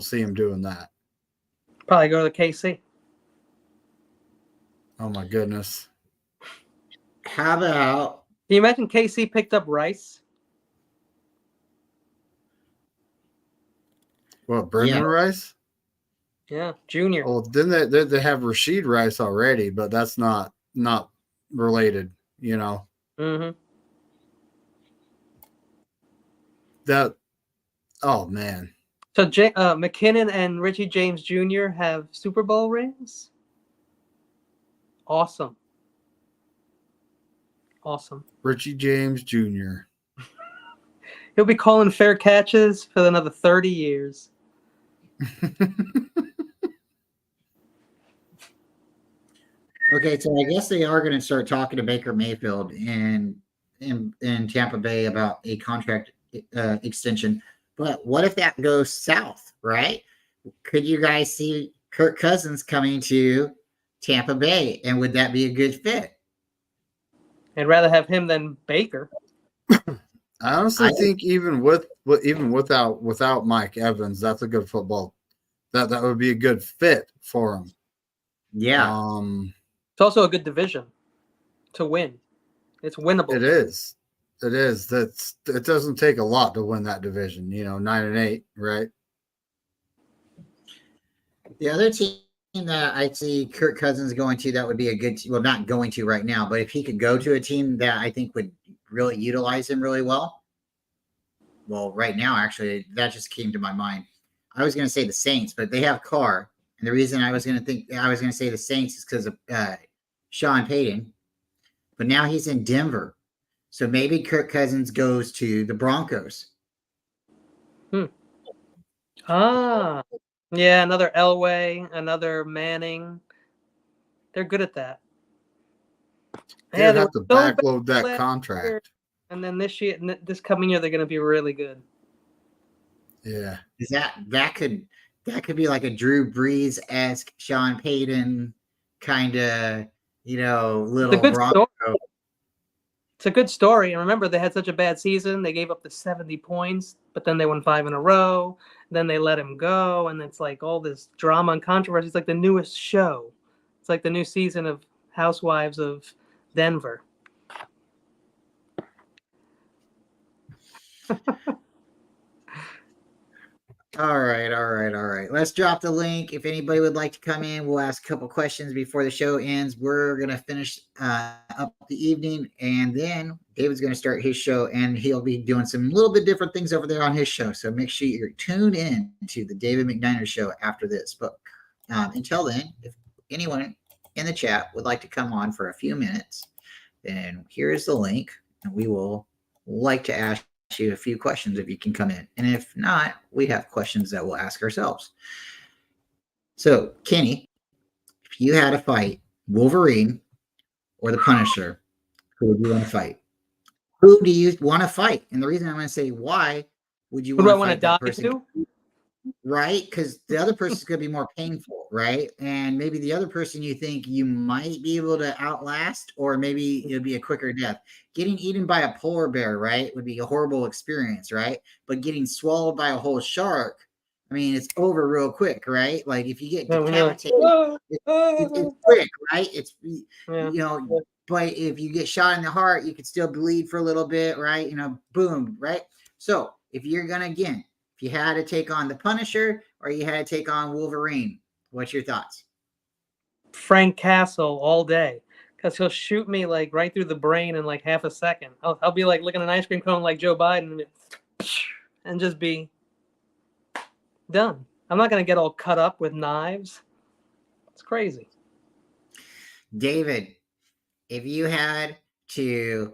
see him doing that. Probably go to the KC. Oh my goodness. How about? Can you imagine KC picked up Rice? What, Brendan Rice? Yeah, Junior. Well, then they have Rashid Rice already, but that's not related, Mm-hmm. Oh man. So McKinnon and Richie James Jr. have Super Bowl rings. Awesome. Richie James Jr. He'll be calling fair catches for another 30 years. Okay, so I guess they are going to start talking to Baker Mayfield in Tampa Bay about a contract extension. But what if that goes south, right? Could you guys see Kirk Cousins coming to Tampa Bay, and would that be a good fit? I'd rather have him than Baker. I honestly think even without Mike Evans, that's a good football. That would be a good fit for him. Yeah. It's also a good division to win. It's winnable. It is. It doesn't take a lot to win that division. 9-8, right? The other team that I see Kirk Cousins going to, that would be a good team. Well, not going to right now, but if he could go to a team that I think would really utilize him really well. Well, right now, actually, that just came to my mind. I was going to say the Saints, but they have Carr. And the reason I was going to say the Saints is because of Sean Payton. But now he's in Denver. So maybe Kirk Cousins goes to the Broncos Ah, yeah, another Elway, another Manning. They're good at that. Yeah, They'd they have were to so bad backload that last year, contract. and then this coming year, they're going to be really good. Yeah. Is that could be like a Drew Brees-esque Sean Payton kind of, It's a little good Bronco. story. It's a good story. And remember, they had such a bad season. They gave up the 70 points, but then they won 5 in a row. Then they let him go. And it's like all this drama and controversy. It's like the newest show. It's like the new season of Housewives of Denver. All right. Let's drop the link. If anybody would like to come in, we'll ask a couple questions before the show ends. We're gonna finish up the evening, and then David's gonna start his show, and he'll be doing some little bit different things over there on his show. So make sure you're tuned in to the David McNiner show after this. But until then, if anyone in the chat would like to come on for a few minutes, then here's the link, and we will like to ask you a few questions if you can come in. And if not, we have questions that we'll ask ourselves. So, Kenny, if you had to fight Wolverine or the Punisher, who would you want to fight? Who do you want to fight? And the reason I'm going to say why would you Who do I want want to to fight that die person? to? Right? Because the other person is going to be more painful, right? And maybe the other person you think you might be able to outlast, or maybe it'll be a quicker death. Getting eaten by a polar bear, right, would be a horrible experience, right? But getting swallowed by a whole shark, I mean, it's over real quick, right? Like if you get Yeah, when you're like, decapitated, it's quick, right? It's, yeah. but if you get shot in the heart, you could still bleed for a little bit, right? Boom, right? So if you're going to, again, if you had to take on the Punisher or you had to take on Wolverine, what's your thoughts? Frank Castle all day, because he'll shoot me like right through the brain in like half a second. I'll be like licking an ice cream cone like Joe Biden and just be done. I'm not going to get all cut up with knives. It's crazy. David, if you had to,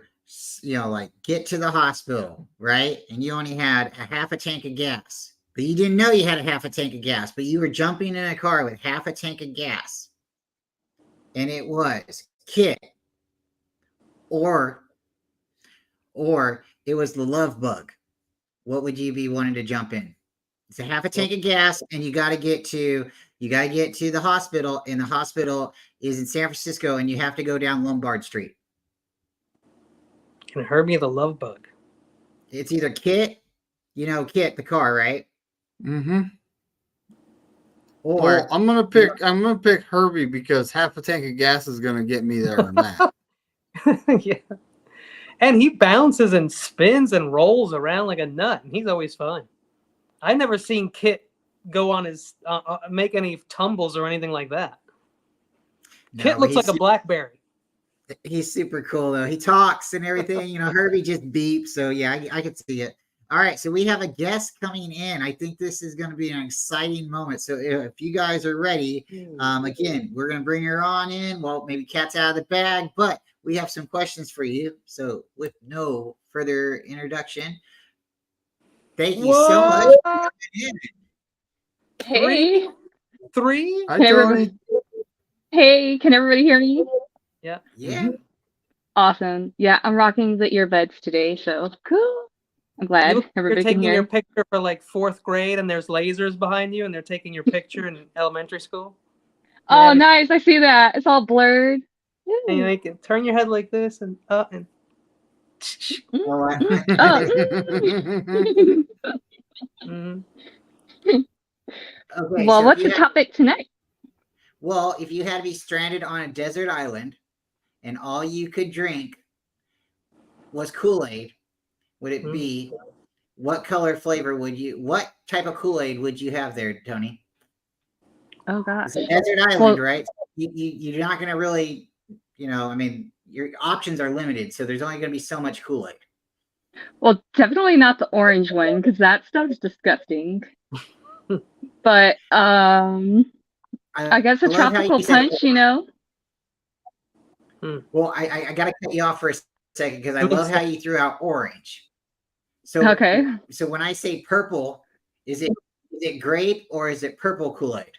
like get to the hospital, right? And you only had a half a tank of gas, but you didn't know you had a half a tank of gas, but you were jumping in a car with half a tank of gas. And it was Kit, or it was the love bug. What would you be wanting to jump in? It's a half a tank of gas, and you got to get to the hospital, and the hospital is in San Francisco, and you have to go down Lombard Street. Can it hurt me the love bug? It's either Kit, Kit the car, right? Mm-hmm. Or Well, I'm gonna pick Herbie because half a tank of gas is gonna get me there and that. Yeah. And he bounces and spins and rolls around like a nut, and he's always fine. I've never seen Kit go on his make any tumbles or anything like that. No, Kit looks like a blackberry. He's super cool though. He talks and everything. Herbie just beeps. So yeah, I could see it. All right, so we have a guest coming in. I think this is going to be an exciting moment. So if you guys are ready, again, we're going to bring her on in. Well, maybe cat's out of the bag, but we have some questions for you. So with no further introduction, thank you so much for coming in. Hey. Three? Hi, Tony. Hey, can everybody hear me? Yeah. Yeah. Awesome. Yeah, I'm rocking the earbuds today, so cool. I'm glad everybody You're can taking hear. your picture for like 4th grade, and there's lasers behind you, and they're taking your picture in elementary school. Oh, nice. I see that. It's all blurred. And you can turn your head like this and up and. Okay, well, so what's the topic tonight? Well, if you had to be stranded on a desert island and all you could drink was Kool-Aid, would it be, what color flavor what type of Kool-Aid would you have there, Tony? Oh, gosh. It's a desert island, right? You're not going to really, your options are limited, so there's only going to be so much Kool-Aid. Well, definitely not the orange one, because that stuff's disgusting. But, I guess a tropical punch, Well, I got to cut you off for a second because I love how you threw out orange. So, okay. So when I say purple, is it is it grape or is it purple Kool-Aid?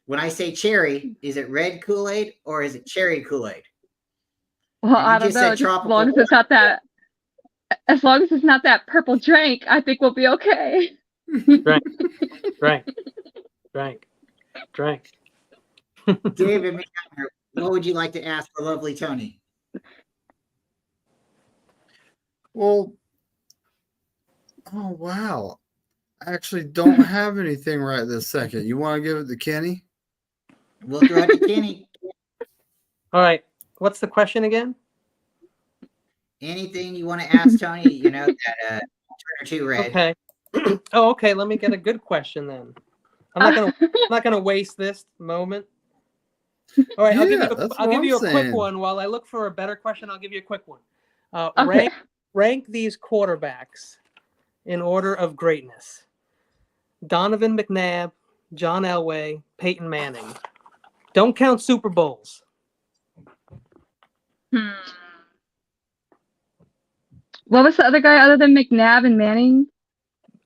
When I say cherry, is it red Kool-Aid or is it cherry Kool-Aid? Well, And you I don't just said know. Just as tropical. long as it's not that, as long as it's not that purple drink, I think we'll be okay. Drank. David, what would you like to ask the lovely Tony? Well, oh wow. I actually don't have anything right this second. You want to give it to Kenny? We'll throw it to Kenny. All right. What's the question again? Anything you want to ask Tony, you know, that turn or two red. Okay. Oh, okay. Let me get a good question then. I'm not gonna waste this moment. All right, I'll give you a quick one. While I look for a better question, I'll give you a quick one. Okay. Rank these quarterbacks in order of greatness: Donovan McNabb, John Elway, Peyton Manning. Don't count Super Bowls. What was the other guy other than McNabb and Manning?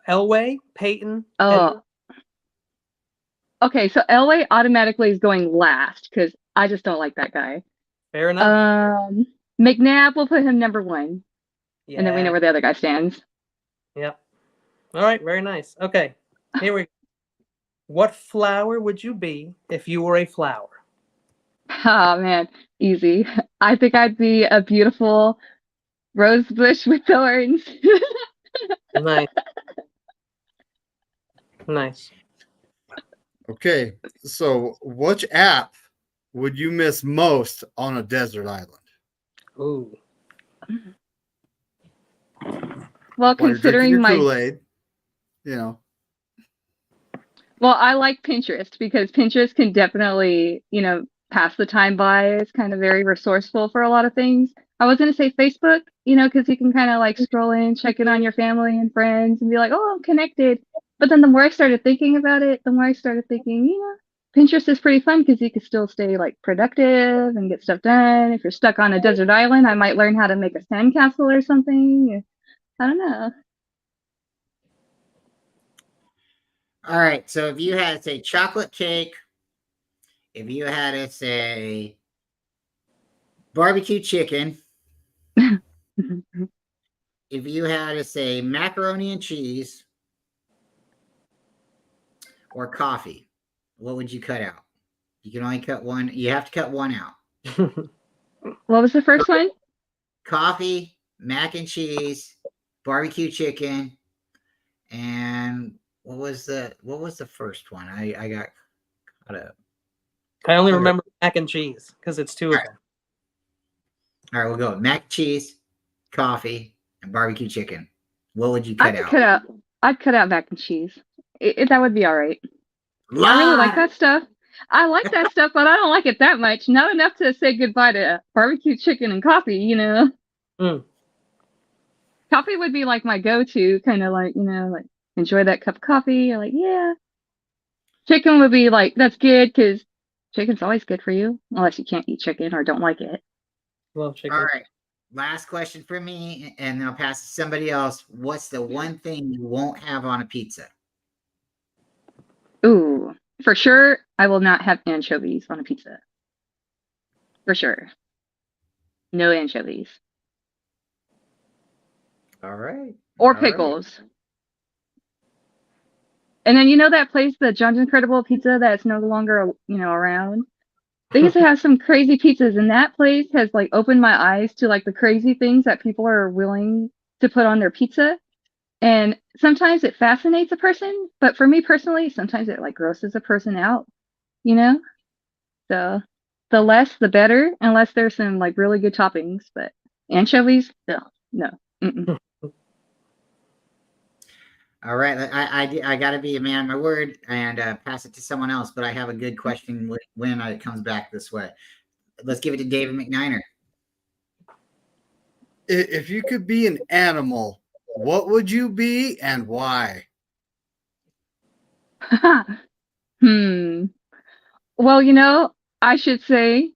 Elway, Peyton. Oh. Okay, so Elway automatically is going last because I just don't like that guy. Fair enough. McNabb, we'll put him number 1. Yeah. And then we know where the other guy stands. Yep. All right, very nice. Okay, here we go. What flower would you be if you were a flower? Oh, man, easy. I think I'd be a beautiful rose bush with thorns. Nice. Nice. Okay, so which app would you miss most on a desert island? Ooh. Well, While you're drinking considering your my Kool-Aid, you know. Well, I like Pinterest because Pinterest can definitely, pass the time by. It's kind of very resourceful for a lot of things. I was going to say Facebook, because you can kind of like scroll in, check in on your family and friends and be like, oh, I'm connected. But then the more I started thinking about it, the more I started thinking, Pinterest is pretty fun because you can still stay like productive and get stuff done. If you're stuck on a desert island, I might learn how to make a sandcastle or something. I don't know. All right. So if you had to say chocolate cake, if you had to say barbecue chicken, if you had to say macaroni and cheese or coffee, what would you cut out? You can only cut one. You have to cut one out. What was the first one? Coffee, mac and cheese, barbecue chicken, and what was the first one? I got caught up. I only remember mac and cheese because it's 2 of them. All right, we'll go mac and cheese, coffee, and barbecue chicken. What would you cut out? I'd cut out mac and cheese. That would be all right. Lie! I really like that stuff. I like that stuff, but I don't like it that much. Not enough to say goodbye to barbecue chicken and coffee, Coffee would be like my go-to, kind of like, like enjoy that cup of coffee. You're like, yeah. Chicken would be like, that's good because chicken's always good for you, unless you can't eat chicken or don't like it. Love chicken. All right. Last question for me, and then I'll pass to somebody else. What's the one thing you won't have on a pizza? Ooh, for sure, I will not have anchovies on a pizza. For sure. No anchovies. All right. Or All pickles. Right. And then that place, the John's Incredible Pizza, that's no longer around. They used to have some crazy pizzas, and that place has like opened my eyes to like the crazy things that people are willing to put on their pizza. And sometimes it fascinates a person, but for me personally, sometimes it like grosses a person out, So the less, the better, unless there's some like really good toppings. But anchovies, no. Mm-mm. All right, I got to be a man of my word and pass it to someone else. But I have a good question when it comes back this way. Let's give it to David McNiner. If you could be an animal, what would you be and why? Well, I should say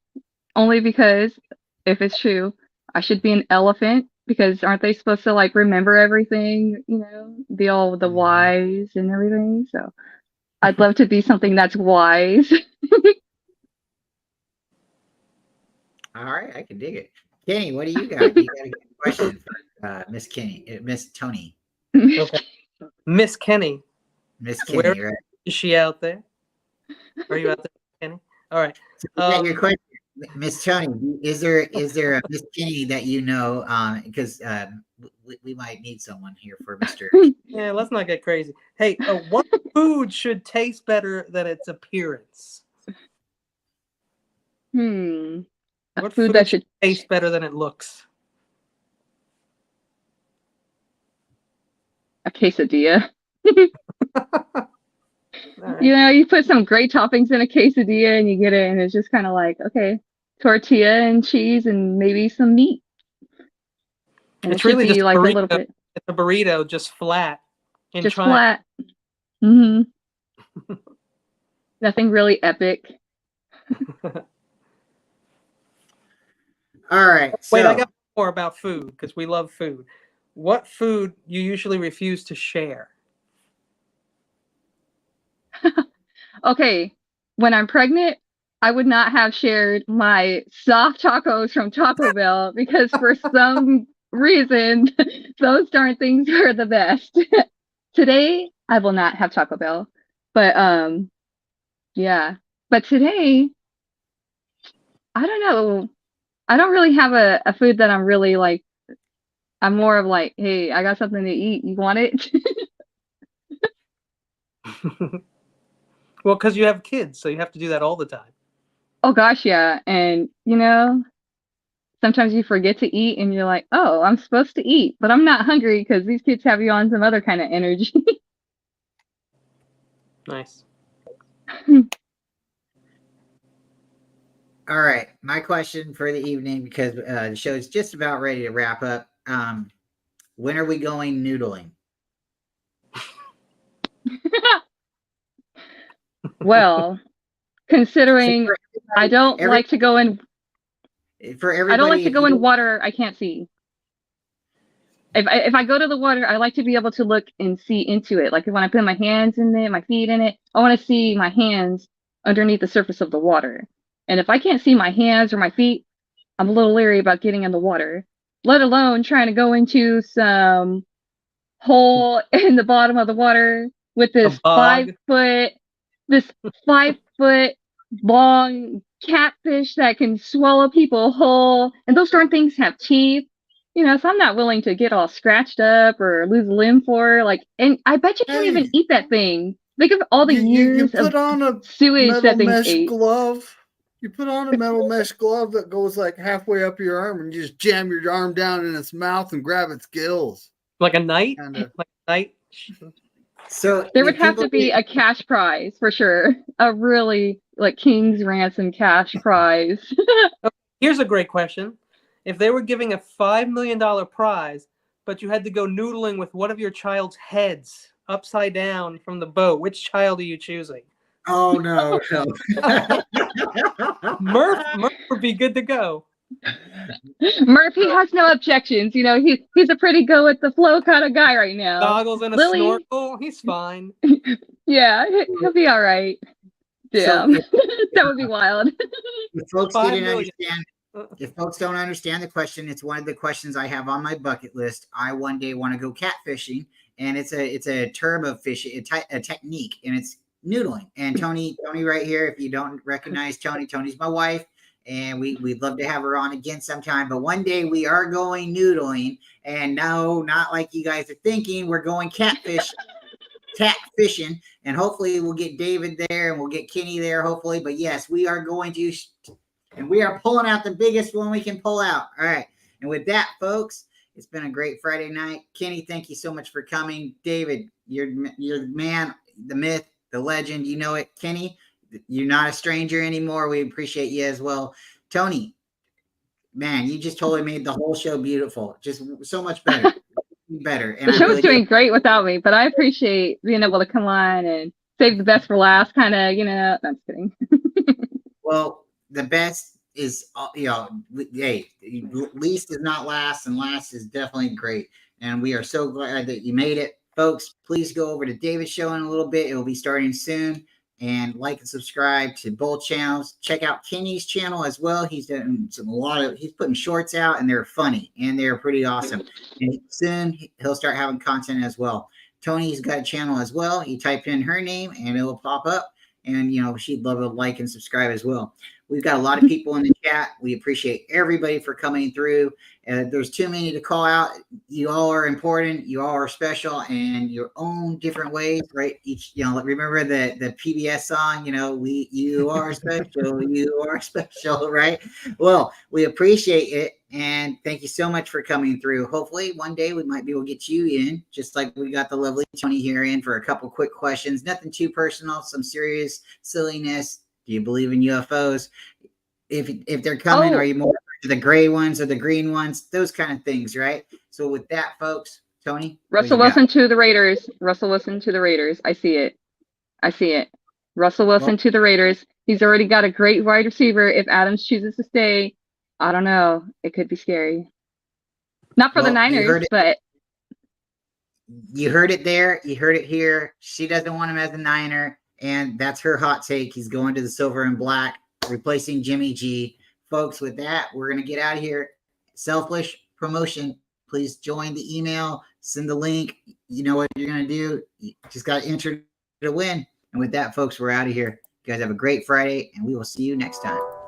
only because if it's true, I should be an elephant because aren't they supposed to like remember everything, be all the Mhm. wise and everything? So I'd love to be something that's wise. All right, I can dig it. Kenny, what do you got? You got a good question for Miss Kenny, Miss Tony, Okay. Miss Kenny, Miss where Kenny, right? is she out there? Are you out there, Kenny? All right. So is that your question, Miss Tony? Is there a Miss Kenny that you know? Because we might need someone here for Mister. Yeah, let's not get crazy. Hey, what food should taste better than its appearance? A What food food that should should, taste better than it looks? a quesadilla. All right. You put some great toppings in a quesadilla and you get it, and it's just kind of like, okay, tortilla and cheese and maybe some meat. And it It's should really just be a like a little burrito. bit It's a burrito, just flat in just triangle. flat. Nothing really epic. All right. Wait, I So got more about food because we love food. What food you usually refuse to share? Okay, when I'm pregnant, I would not have shared my soft tacos from Taco Bell because for some reason, those darn things are the best. Today, I will not have Taco Bell, but yeah. But today, I don't know. I don't really have a food that I'm really like. I'm more of like, hey, I got something to eat. You want it? Well, because you have kids, so you have to do that all the time. Oh gosh, yeah. And sometimes you forget to eat and you're like, oh, I'm supposed to eat, but I'm not hungry because these kids have you on some other kind of energy. Nice. all right, my question for the evening, because the show is just about ready to wrap up. When are we going noodling? Well, considering For I don't every, like to go in for I don't like everybody, to if go in you water I can't see. If I go to the water, I like to be able to look and see into it. Like when I put my hands in it, my feet in it, I want to see my hands underneath the surface of the water. And if I can't see my hands or my feet, I'm a little leery about getting in the water, let alone trying to go into some hole in the bottom of the water with A bog. this 5 foot long catfish that can swallow people whole. And those darn things have teeth. So I'm not willing to get all scratched up or lose a limb for like, and I bet you can't even Hey, eat that thing. Think of all the you years of put on a sewage metal that thing's mesh ate. glove. You put on a metal mesh glove that goes like halfway up your arm, and you just jam your arm down in its mouth and grab its gills. Like a knight? Kinda. Like a knight? so There would if have people to be a cash prize for sure. A really like King's ransom cash prize. Here's a great question. If they were giving a $5 million prize, but you had to go noodling with one of your child's heads upside down from the boat, which child are you choosing? oh no, Murph would be good to go. Murphy has no objections. He's a pretty go with the flow kind of guy right now. Goggles and a Lily, snorkel, he's fine. yeah, he'll be all right. So Damn, that would be wild. if folks 5 didn't million. understand, if folks don't understand the question, it's one of the questions I have on my bucket list. I one day want to go catfishing, and it's a term of fishing, a technique, and it's noodling. And Tony right here, if you don't recognize Tony's my wife, and we'd love to have her on again sometime. But one day we are going noodling, and no, not like you guys are thinking. We're going catfishing, and hopefully we'll get David there and we'll get Kenny there, hopefully. But yes, we are going to, and we are pulling out the biggest one we can pull out. All right. And with that, folks, it's been a great Friday night. Kenny, thank you so much for coming. David, you're the man, the myth, the legend. You know it. Kenny, you're not a stranger anymore. We appreciate you as well. Tony, man, you just totally made the whole show beautiful. Just so much better. And The I show's really doing great without me, but I appreciate being able to come on and save the best for last. Kind of, I'm just kidding. well, the best is, hey, least is not last, and last is definitely great. And we are so glad that you made it, folks. Please go over to David's show in a little bit. It will be starting soon. And like and subscribe to both channels. Check out Kenny's channel as well. He's doing he's putting shorts out, and they're funny and they're pretty awesome. And soon he'll start having content as well. Tony's got a channel as well. You type in her name and it will pop up. And she'd love to like and subscribe as well. We've got a lot of people in the chat. We appreciate everybody for coming through. There's too many to call out. You all are important. You all are special in your own different ways, right? Each, remember the PBS song, you are special, you are special, right? Well, we appreciate it. And thank you so much for coming through. Hopefully one day we might be able to get you in, just like we got the lovely Tony here in for a couple quick questions. Nothing too personal, some serious silliness. Do you believe in UFOs? If they're coming, are you more the gray ones or the green ones? Those kind of things, right? So with that, folks, Tony, Russell Wilson to the Raiders. Russell Wilson to the Raiders. I see it. Russell Wilson to the Raiders. He's already got a great wide receiver. If Adams chooses to stay, I don't know. It could be scary. Not for the Niners, but you heard it there. You heard it here. She doesn't want him as a Niner, and that's her hot take. He's going to the silver and black, replacing Jimmy G. Folks, with that, we're going to get out of here. Selfish promotion. Please join the email. Send the link. You know what you're going to do. You just got to enter to win. And with that, folks, we're out of here. You guys have a great Friday, and we will see you next time.